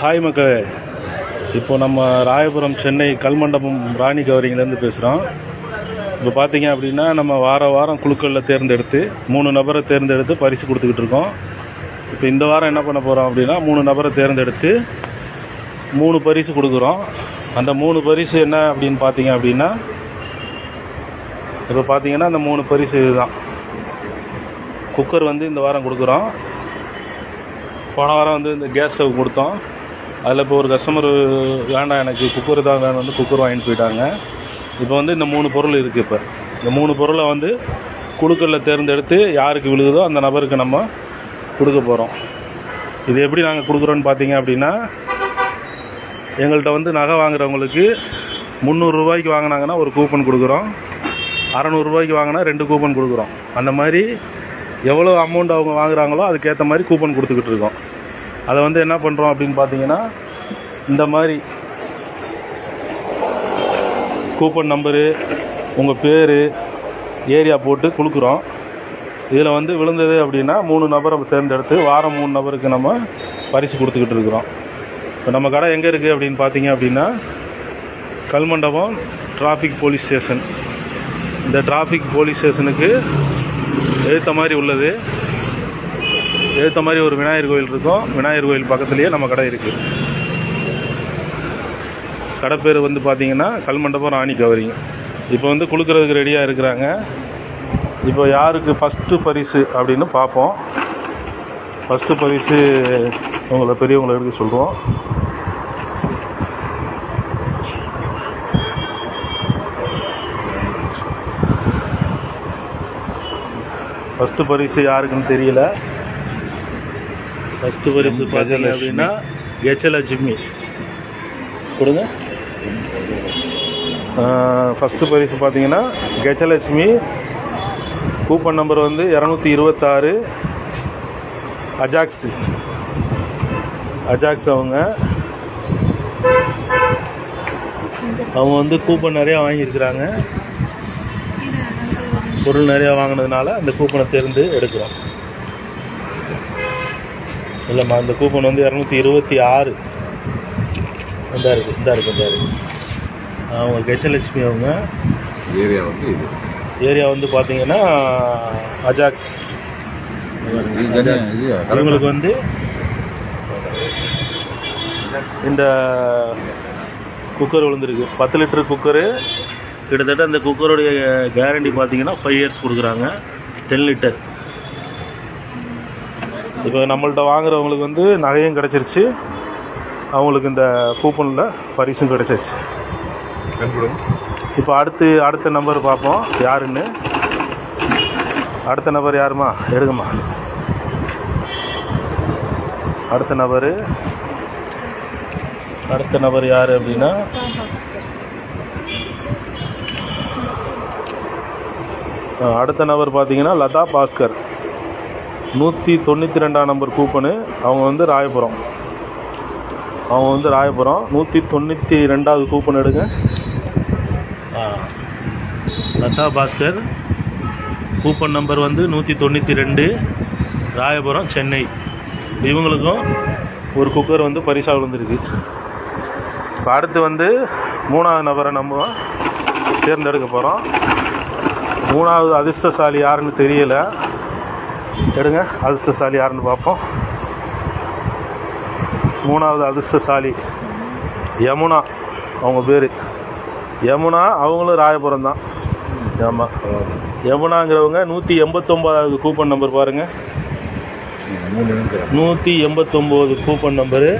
Hi மக்களே, இப்போ நம்ம ராயபுரம் சென்னை கல்மண்டபம் ராணி கவரிங்லேருந்து பேசுகிறோம். இப்போ பார்த்தீங்க அப்படின்னா நம்ம வாரம் குழுக்களில் தேர்ந்தெடுத்து 3 நபரை தேர்ந்தெடுத்து பரிசு கொடுத்துக்கிட்டு இருக்கோம். இப்போ இந்த வாரம் என்ன பண்ண போகிறோம் அப்படின்னா 3 நபரை தேர்ந்தெடுத்து 3 பரிசு கொடுக்குறோம். அந்த 3 பரிசு என்ன அப்படின்னு பார்த்தீங்க அப்படின்னா, இப்போ பார்த்தீங்கன்னா அந்த 3 பரிசு இதுதான். குக்கர் வந்து இந்த வாரம் கொடுக்குறோம். போன வாரம் வந்து இந்த கேஸ் ஸ்டவ் கொடுத்தோம். அதில் இப்போ ஒரு கஸ்டமர் வேண்டாம் எனக்கு குக்கர் தான் வேணும் வந்து குக்கர் வாங்கிட்டு போயிட்டாங்க. இப்போ வந்து இந்த 3 பொருள் இருக்குது. இப்போ இந்த 3 பொருளை வந்து குழுக்களில் தேர்ந்தெடுத்து யாருக்கு விழுகுதோ அந்த நபருக்கு நம்ம கொடுக்க போகிறோம். இது எப்படி நாங்கள் கொடுக்குறோன்னு பார்த்தீங்க அப்படின்னா, எங்கள்கிட்ட வந்து நகை வாங்குறவங்களுக்கு 300 ரூபாய்க்கு வாங்கினாங்கன்னா ஒரு கூப்பன் கொடுக்குறோம். 600 ரூபாய்க்கு வாங்கினா 2 கூப்பன் கொடுக்குறோம். அந்த மாதிரி எவ்வளோ அமௌண்ட் அவங்க வாங்குகிறாங்களோ அதுக்கேற்ற மாதிரி கூப்பன் கொடுத்துக்கிட்டு இருக்கோம். அதை வந்து என்ன பண்ணுறோம் அப்படின்னு பார்த்தீங்கன்னா, இந்த மாதிரி கூப்பன் நம்பரு, உங்கள் பேர், ஏரியா போட்டு கொடுக்குறோம். இதில் வந்து விழுந்தது அப்படின்னா 3 நபரை தேர்ந்தெடுத்து வாரம் 3 நபருக்கு நம்ம பரிசு கொடுத்துக்கிட்டு இருக்கிறோம். இப்போ நம்ம கடை எங்கே இருக்குது அப்படின்னு பார்த்தீங்க அப்படின்னா, கல்மண்டபம் டிராஃபிக் போலீஸ் ஸ்டேஷன். இந்த டிராஃபிக் போலீஸ் ஸ்டேஷனுக்கு எழுத்த மாதிரி உள்ளது. எழுத்த மாதிரி ஒரு விநாயகர் கோயில் இருக்கும். விநாயகர் கோயில் பக்கத்துலேயே நம்ம கடை இருக்குது. கடை பேர் வந்து பார்த்திங்கன்னா கல்மண்டபம் ராணி கவரிங். இப்போ வந்து கொடுக்குறதுக்கு ரெடியாக இருக்கிறாங்க. இப்போ யாருக்கு ஃபஸ்ட்டு பரிசு அப்படின்னு பார்ப்போம். ஃபஸ்ட்டு பரிசு உங்களை பெரியவங்களை எடுக்க சொல்கிறோம். ஃபஸ்ட்டு பரிசு யாருக்குன்னு தெரியல. ஃபஸ்ட்டு பரிசு பார்த்தீங்க அப்படின்னா கஜலட்சுமி கொடுங்க. ஃபஸ்ட்டு பரிசு பார்த்தீங்கன்னா கஜலட்சுமி. கூப்பன் நம்பர் வந்து 226 அஜாக்ஸ். அவங்க வந்து கூப்பன் நிறையா வாங்கியிருக்கிறாங்க. பொருள் நிறையா வாங்கினதுனால அந்த கூப்பனை தேர்ந்து எடுக்கிறோம். இல்லைம்மா, அந்த கூப்பன் வந்து 226 இந்த இருக்குது. அவங்க கஜலட்சுமி. அவங்க ஏரியா வந்து பார்த்தீங்கன்னா அஜாக்ஸ். அவங்களுக்கு வந்து இந்த குக்கர் விழுந்துருக்கு. 10 litre cooker. கிட்டத்தட்ட அந்த குக்கருடைய கேரண்டி பார்த்தீங்கன்னா 5 இயர்ஸ் கொடுக்குறாங்க. 10 லிட்டர். இப்போ நம்மள்ட்ட வாங்குறவங்களுக்கு வந்து நகையும் கிடச்சிருச்சு, அவங்களுக்கு இந்த கூப்பனில் பரிசும் கிடச்சிருச்சு. இப்போ அடுத்த நம்பர் பார்ப்போம் யாருன்னு. அடுத்த நபர் யாருமா? எடுங்கம்மா. அடுத்த நபர் யார் அப்படின்னா, அடுத்த நபர் பார்த்தீங்கன்னா லதா பாஸ்கர். 192ஆம் நம்பர் கூப்பனு. அவங்க வந்து ராயபுரம். 192வது கூப்பன் எடுங்க. லதா பாஸ்கர். கூப்பன் நம்பர் வந்து 192, ராயபுரம், சென்னை. இவங்களுக்கும் ஒரு குக்கர் வந்து பரிசாக விழுந்துருக்கு. இப்போ அடுத்து வந்து 3வது நபரை நம்ம தேர்ந்தெடுக்க போகிறோம். 3வது அதிர்ஷ்டசாலி யாருன்னு தெரியல. எடுங்க, அதிர்ஷ்டசாலி யாருன்னு பார்ப்போம். 3வது அதிர்ஷ்டசாலி யமுனா. அவங்க பேர் யமுனா. அவங்களும் ராயபுரம் தான். ஆமாம், யமுனாங்கிறவங்க 189வது கூப்பன் நம்பர் பாருங்கள். 189 கூப்பன் நம்பரு.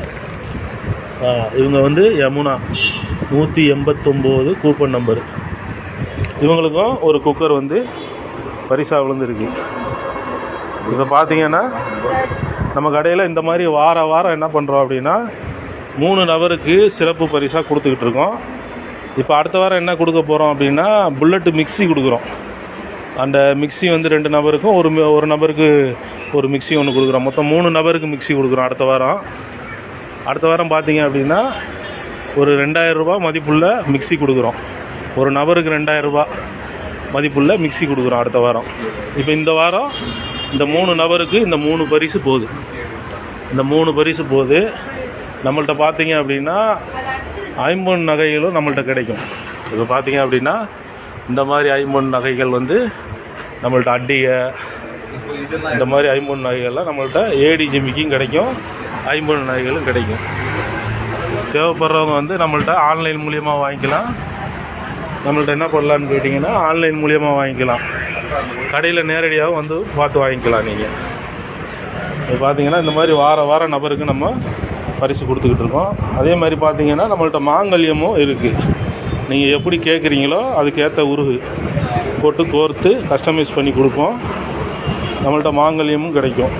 இவங்க வந்து யமுனா. 189 coupon number. இவங்களுக்கும் ஒரு குக்கர் வந்து பரிசாக விழுந்துருக்கு. இப்போ பார்த்தீங்கன்னா நம்ம கடையில் இந்த மாதிரி வாரம் என்ன பண்ணுறோம் அப்படின்னா 3 நபருக்கு சிறப்பு பரிசாக கொடுத்துக்கிட்டு இருக்கோம். இப்போ அடுத்த வாரம் என்ன கொடுக்க போகிறோம் அப்படின்னா புல்லட்டு மிக்ஸி கொடுக்குறோம். அந்த மிக்ஸி வந்து 2 நபருக்கும் ஒரு நபருக்கு ஒரு மிக்ஸி ஒன்று கொடுக்குறோம். மொத்தம் 3 நபருக்கு மிக்ஸி கொடுக்குறோம் அடுத்த வாரம் பார்த்தீங்க அப்படின்னா ஒரு 2000 ரூபா மதிப்புள்ள மிக்ஸி கொடுக்குறோம். ஒரு நபருக்கு 2000 ரூபா மதிப்புள்ள மிக்ஸி கொடுக்குறோம் அடுத்த வாரம். இப்போ இந்த வாரம் இந்த 3 நபருக்கு இந்த 3 பரிசு போகுது. இந்த 3 பரிசு போகுது. நம்மள்ட்ட பார்த்தீங்க அப்படின்னா ஐம்பொன் நகைகளும் நம்மள்ட்ட கிடைக்கும். இப்போ பார்த்தீங்க அப்படின்னா இந்த மாதிரி ஐம்பொன் நகைகள் வந்து நம்மள்ட்ட அட்டிகை இந்த மாதிரி ஐம்பொன் நகைகள்லாம் நம்மள்ட்ட ஏடி ஜிமிக்கும் கிடைக்கும், ஐம்பொன் நகைகளும் கிடைக்கும். தேவைப்படுறவங்க வந்து நம்மள்ட்ட ஆன்லைன் மூலியமாக வாங்கிக்கலாம். நம்மள்ட்ட என்ன பண்ணலான்னு கேட்டிங்கன்னா ஆன்லைன் மூலியமாக வாங்கிக்கலாம், கடையில் நேரடியாக வந்து பார்த்து வாங்கிக்கலாம். நீங்கள் இப்போ பார்த்தீங்கன்னா இந்த மாதிரி வார நபருக்கு நம்ம பரிசு கொடுத்துக்கிட்டு இருக்கோம். அதே மாதிரி பார்த்தீங்கன்னா நம்மள்ட்ட மாங்கல்யமும் இருக்குது. நீங்கள் எப்படி கேட்குறீங்களோ அதுக்கேற்ற உருகு போட்டு கோர்த்து கஸ்டமைஸ் பண்ணி கொடுப்போம். நம்மள்ட்ட மாங்கல்யமும் கிடைக்கும்.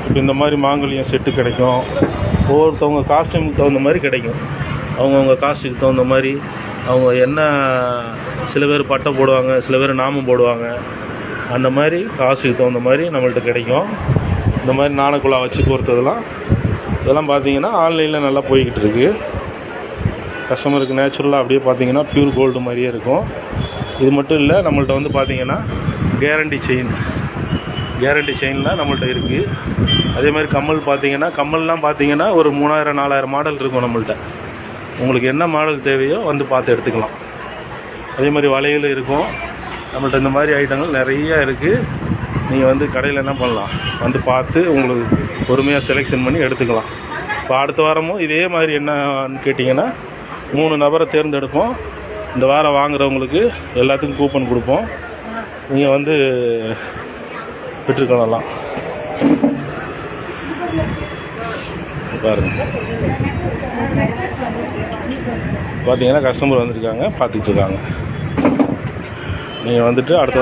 இப்போ இந்த மாதிரி மாங்கல்யம் செட்டு கிடைக்கும். ஒவ்வொருத்தவங்க காஸ்டியூமுக்கு தகுந்த மாதிரி கிடைக்கும். அவங்கவுங்க காஸ்ட்டுக்கு தகுந்த மாதிரி அவங்க என்ன, சில பேர் பட்டை போடுவாங்க, சில பேர் நாமம் போடுவாங்க. அந்த மாதிரி காசுக்கு தகுந்த மாதிரி நம்மள்ட்ட கிடைக்கும். இந்த மாதிரி நாணக்குழா வச்சு கோர்த்ததெல்லாம் இதெல்லாம் பார்த்தீங்கன்னா ஆன்லைனில் நல்லா போய்கிட்டு இருக்குது. கஸ்டமருக்கு நேச்சுரலாக அப்படியே பார்த்தீங்கன்னா பியூர் கோல்டு மாதிரியே இருக்கும். இது மட்டும் இல்லை, நம்மள்ட்ட வந்து பார்த்தீங்கன்னா கேரண்டி செயின்லாம் நம்மள்ட்ட இருக்குது. அதே மாதிரி கம்மல் பார்த்தீங்கன்னா கம்மல்லாம் பார்த்தீங்கன்னா ஒரு 3000-4000 மாடல் இருக்கும் நம்மள்ட்ட. உங்களுக்கு என்ன மாடல் தேவையோ வந்து பார்த்து எடுத்துக்கலாம். அதே மாதிரி வளையல் இருக்கும் நம்மள்ட்ட. இந்த மாதிரி ஐட்டங்கள் நிறையா இருக்குது. நீங்கள் வந்து கடையில் என்ன பண்ணலாம், வந்து பார்த்து உங்களுக்கு பொறுமையாக செலெக்ஷன் பண்ணி எடுத்துக்கலாம். இப்போ அடுத்த வாரமும் இதே மாதிரி என்னன்னு கேட்டிங்கன்னா 3 நபரை தேர்ந்தெடுப்போம். இந்த வாரம் வாங்குறவங்களுக்கு எல்லாத்துக்கும் கூப்பன் கொடுப்போம். நீங்கள் வந்து பெற்றுக்கொள்ளலாம். பாருங்கள், பார்த்தீங்கன்னா கஸ்டமர் வந்திருக்காங்க, பார்த்துக்கிட்டு இருக்காங்க. நீங்கள் வந்துட்டு அடுத்த